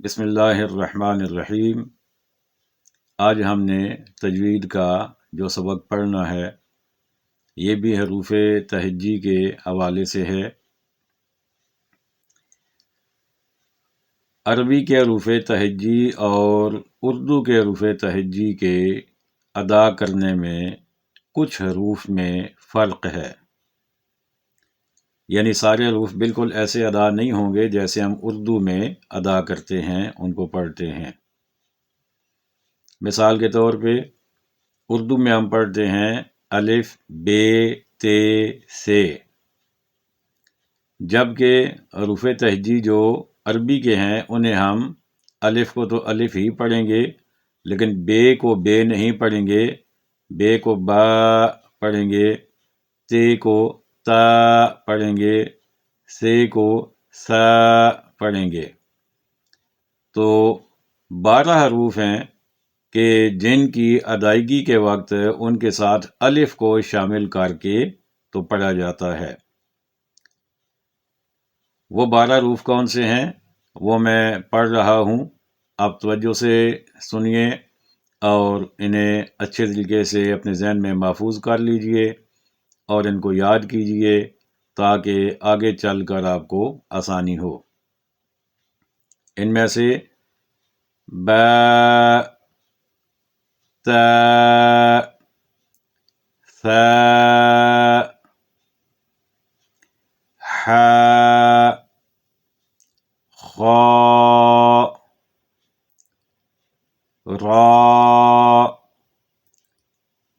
بسم اللہ الرحمن الرحیم۔ آج ہم نے تجوید کا جو سبق پڑھنا ہے یہ بھی حروف تہجی کے حوالے سے ہے۔ عربی کے حروف تہجی اور اردو کے حروف تہجی کے ادا کرنے میں کچھ حروف میں فرق ہے، یعنی سارے حروف بالکل ایسے ادا نہیں ہوں گے جیسے ہم اردو میں ادا کرتے ہیں، ان کو پڑھتے ہیں۔ مثال کے طور پہ اردو میں ہم پڑھتے ہیں الف بے تے سے، جبکہ حروف تہجی جو عربی کے ہیں انہیں ہم الف کو تو الف ہی پڑھیں گے، لیکن بے کو بے نہیں پڑھیں گے، بے کو با پڑھیں گے، تے کو تا پڑھیں گے، سے کو سا پڑھیں گے۔ تو 12 حروف ہیں کہ جن کی ادائیگی کے وقت ان کے ساتھ الف کو شامل کر کے تو پڑھا جاتا ہے۔ وہ 12 حروف کون سے ہیں وہ میں پڑھ رہا ہوں، آپ توجہ سے سنیے اور انہیں اچھے طریقے سے اپنے ذہن میں محفوظ کر لیجئے اور ان کو یاد کیجئے تاکہ آگے چل کر آپ کو آسانی ہو۔ ان میں سے با، تا، ثا، حا، خا، را،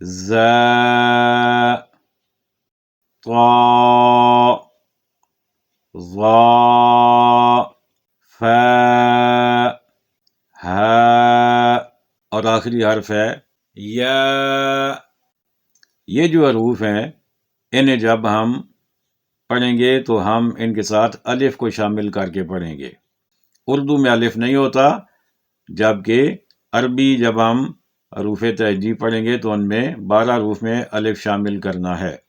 زا، طا، ظا، فا، ہا اور آخری حرف ہے یا۔ یہ جو حروف ہیں انہیں جب ہم پڑھیں گے تو ہم ان کے ساتھ الف کو شامل کر کے پڑھیں گے۔ اردو میں الف نہیں ہوتا، جبکہ عربی جب ہم حروف تہجی پڑھیں گے تو ان میں 12 حروف میں الف شامل کرنا ہے۔